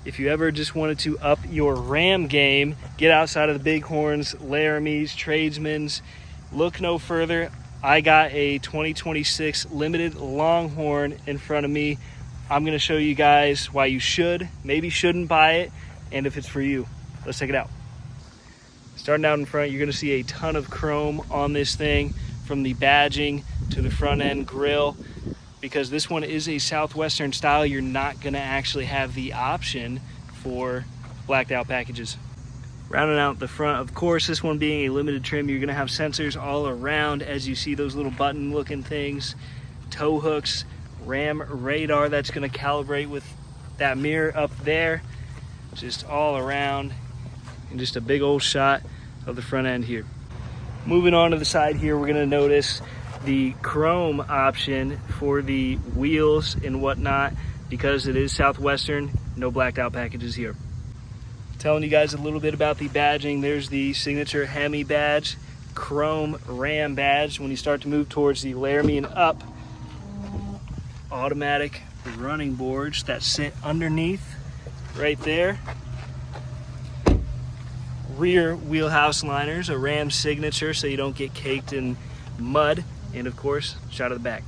If you ever just wanted to up your Ram game, get outside of the Bighorns, Laramies, Tradesmans, look no further. I got a 2026 limited Longhorn in front of me. I'm gonna show you guys why you should, maybe shouldn't buy it, and if it's for you. Let's check it out. Starting out in front, you're gonna see a ton of chrome on this thing, from the badging to the front end grille. Because this one is a Southwestern style, you're not gonna actually have the option for blacked out packages. Rounding out the front, of course, this one being a limited trim, you're gonna have sensors all around as you see those little button looking things, tow hooks, Ram radar that's gonna calibrate with that mirror up there, just all around, and just a big old shot of the front end here. Moving on to the side here, we're gonna notice the chrome option for the wheels and whatnot. Because it is Southwestern, no blacked out packages here. Telling you guys a little bit about the badging. There's the signature Hemi badge, chrome Ram badge. When you start to move towards the Laramie and up, automatic running boards that sit underneath right there. Rear wheelhouse liners, a Ram signature so you don't get caked in mud, and of course, shot of the back.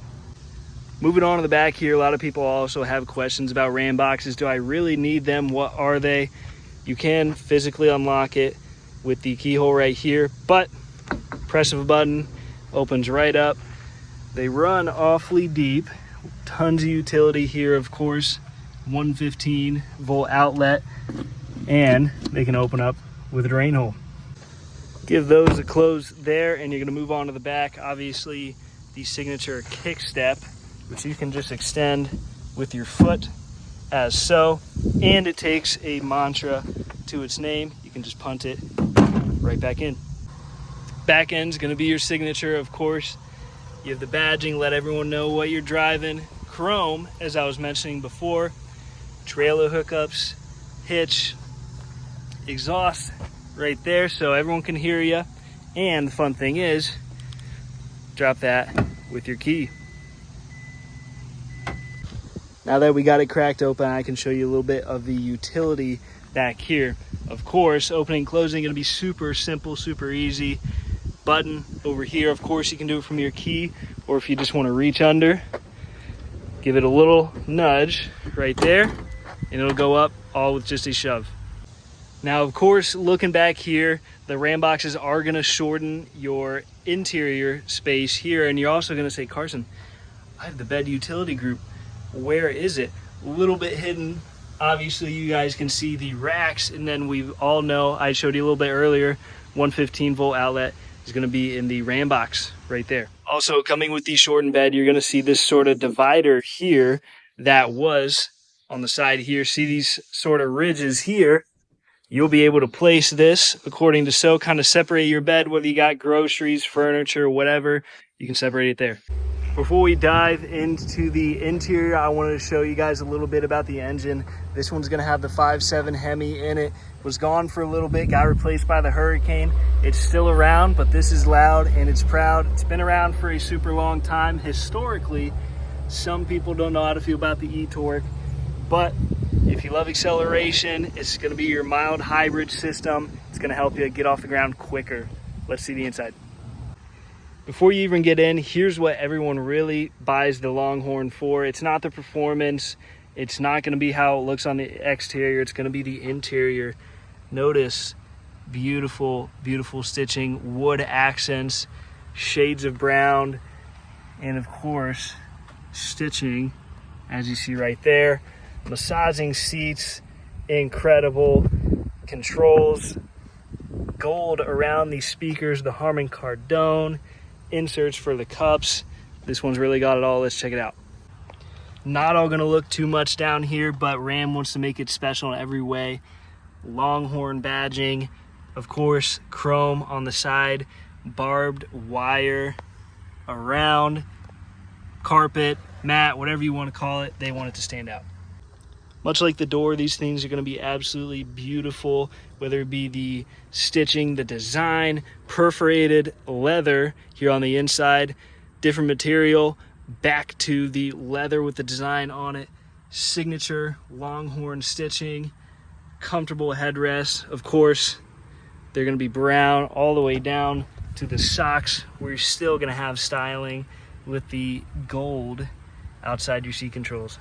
Moving on to the back here, a lot of people also have questions about Ram boxes. Do I really need them? What are they? You can physically unlock it with the keyhole right here, but press of a button, opens right up. They run awfully deep, tons of utility here, of course, 115 volt outlet, and they can open up with a drain hole. Give those a close there, and you're gonna move on to the back. Obviously, the signature kick step, which you can just extend with your foot as so, and it takes a mantra to its name. You can just punt it right back in. Back end's gonna be your signature, of course. You have the badging, let everyone know what you're driving. Chrome, as I was mentioning before, trailer hookups, hitch, exhaust right there so everyone can hear you. And the fun thing is, drop that with your key. Now that we got it cracked open, I can show you a little bit of the utility back here. Of course, opening and closing gonna be super simple, super easy. Button over here, of course you can do it from your key, or if you just wanna reach under, give it a little nudge right there, and it'll go up all with just a shove. Now, of course, looking back here, the Ram boxes are gonna shorten your interior space here, and you're also gonna say, Carson, I have the bed utility group. Where is it? A little bit hidden. Obviously, you guys can see the racks, and then we all know, I showed you a little bit earlier, 115 volt outlet is gonna be in the Ram box right there. Also, coming with the shortened bed, you're gonna see this sort of divider here that was on the side here. See these sort of ridges here? You'll be able to place this according to so, kind of separate your bed, whether you got groceries, furniture, whatever, you can separate it there. Before we dive into the interior, I wanted to show you guys a little bit about the engine. This one's gonna have the 5.7 Hemi in it. Was gone for a little bit, got replaced by the Hurricane. It's still around, but this is loud and it's proud. It's been around for a super long time. Historically, some people don't know how to feel about the e-torque, but if you love acceleration, it's gonna be your mild hybrid system. It's gonna help you get off the ground quicker. Let's see the inside. Before you even get in, here's what everyone really buys the Longhorn for. It's not the performance. It's not gonna be how it looks on the exterior. It's gonna be the interior. Notice beautiful, beautiful stitching, wood accents, shades of brown, and of course, stitching, as you see right there. Massaging seats, incredible controls, gold around these speakers, the Harman Kardon, inserts for the cups. This one's really got it all. Let's check it out. Not all gonna look too much down here, but Ram wants to make it special in every way. Longhorn badging, of course, chrome on the side, barbed wire around, carpet, mat, whatever you want to call it, they want it to stand out. Much like the door, these things are going to be absolutely beautiful, whether it be the stitching, the design, perforated leather here on the inside, different material, back to the leather with the design on it. signature Longhorn stitching, comfortable headrest. Of course, they're going to be brown all the way down to the socks, where you're still going to have styling with the gold outside your seat controls.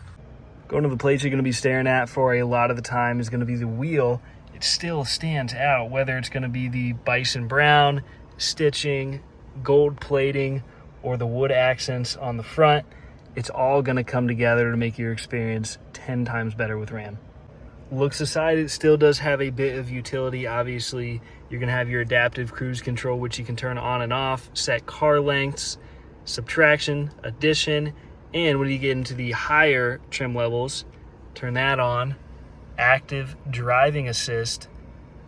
Going to the place you're going to be staring at for a lot of the time is going to be the wheel. It still stands out, whether it's going to be the bison brown stitching, gold plating, or the wood accents on the front. It's all going to come together to make your experience 10 times better with Ram. Looks aside, it still does have a bit of utility. Obviously, you're going to have your adaptive cruise control, which you can turn on and off, set car lengths, subtraction, addition, and when you get into the higher trim levels, turn that on. Active driving assist,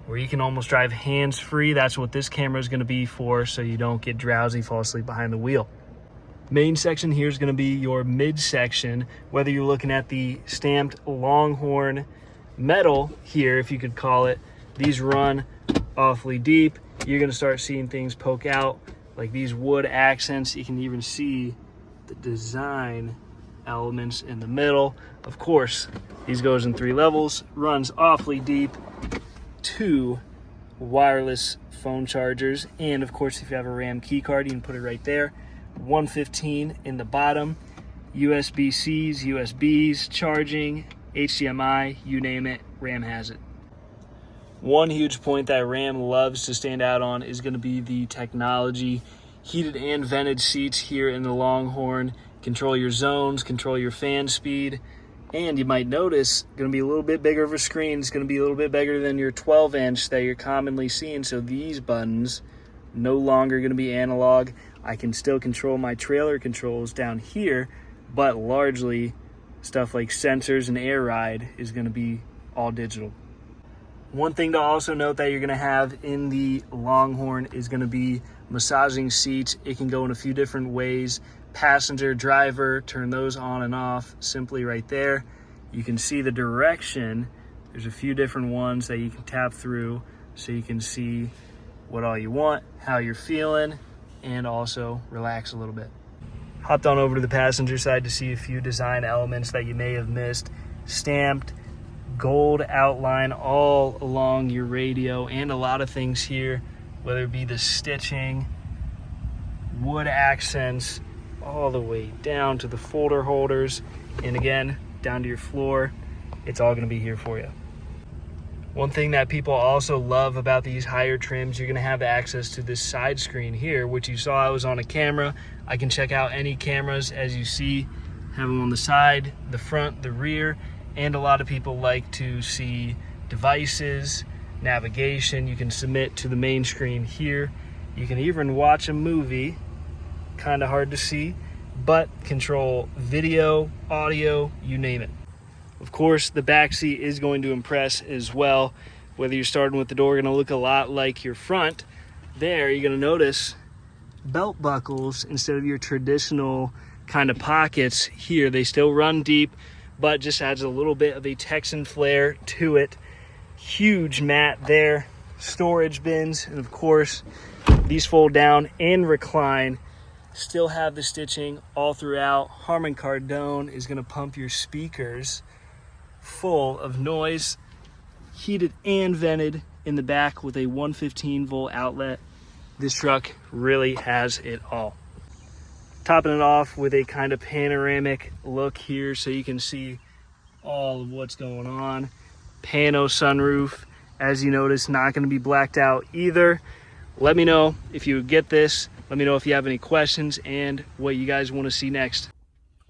where you can almost drive hands-free. That's what this camera is going to be for, so you don't get drowsy, fall asleep behind the wheel. Main section here is going to be your midsection, whether you're looking at the stamped Longhorn metal here, if you could call it. These run awfully deep. You're going to start seeing things poke out, like these wood accents. You can even see the design elements in the middle. Of course, these goes in 3 levels, runs awfully deep, 2 wireless phone chargers, and of course, if you have a Ram key card, you can put it right there. 115 in the bottom, USB-Cs, USBs, charging, HDMI, you name it, Ram has it. One huge point that Ram loves to stand out on is going to be the technology. Heated and vented seats here in the Longhorn. Control your zones, control your fan speed, and you might notice going to be a little bit bigger of a screen. It's going to be a little bit bigger than your 12-inch that you're commonly seeing, so these buttons no longer going to be analog. I can still control my trailer controls down here, but largely stuff like sensors and air ride is going to be all digital. One thing to also note that you're going to have in the Longhorn is going to be massaging seats. It can go in a few different ways. Passenger, driver, turn those on and off simply right there. You can see the direction. There's a few different ones that you can tap through so you can see what all you want, how you're feeling, and also relax a little bit. Hopped on over to the passenger side to see a few design elements that you may have missed. Stamped gold outline all along your radio, and a lot of things here, whether it be the stitching, wood accents, all the way down to the folder holders, and again, down to your floor. It's all going to be here for you. One thing that people also love about these higher trims, you're going to have access to this side screen here, which you saw I was on a camera. I can check out any cameras as you see, have them on the side, the front, the rear, and a lot of people like to see devices, navigation. You can submit to the main screen here. You can even watch a movie, kind of hard to see, but control video, audio, you name it. Of course, the back seat is going to impress as well. Whether you're starting with the door, going to look a lot like your front. There, you're going to notice belt buckles instead of your traditional kind of pockets here. They still run deep, but just adds a little bit of a Texan flair to it. Huge mat there, storage bins, and of course, these fold down and recline. Still have the stitching all throughout. Harman Kardon is going to pump your speakers full of noise. Heated and vented in the back with a 115 volt outlet. This truck really has it all. Topping it off with a kind of panoramic look here so you can see all of what's going on. Pano sunroof, as you notice, not going to be blacked out either. Let me know if you would get this. Let me know if you have any questions and what you guys want to see next.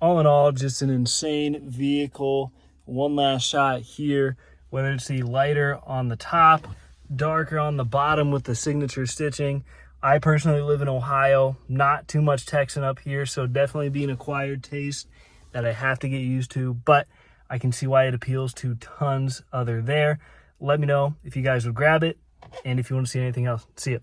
All in all, just an insane vehicle. One last shot here, whether it's the lighter on the top, darker on the bottom with the signature stitching. I personally live in Ohio, not too much Texan up here, so definitely be an acquired taste that I have to get used to, but I can see why it appeals to tons other there. Let me know if you guys would grab it, and if you want to see anything else. See ya.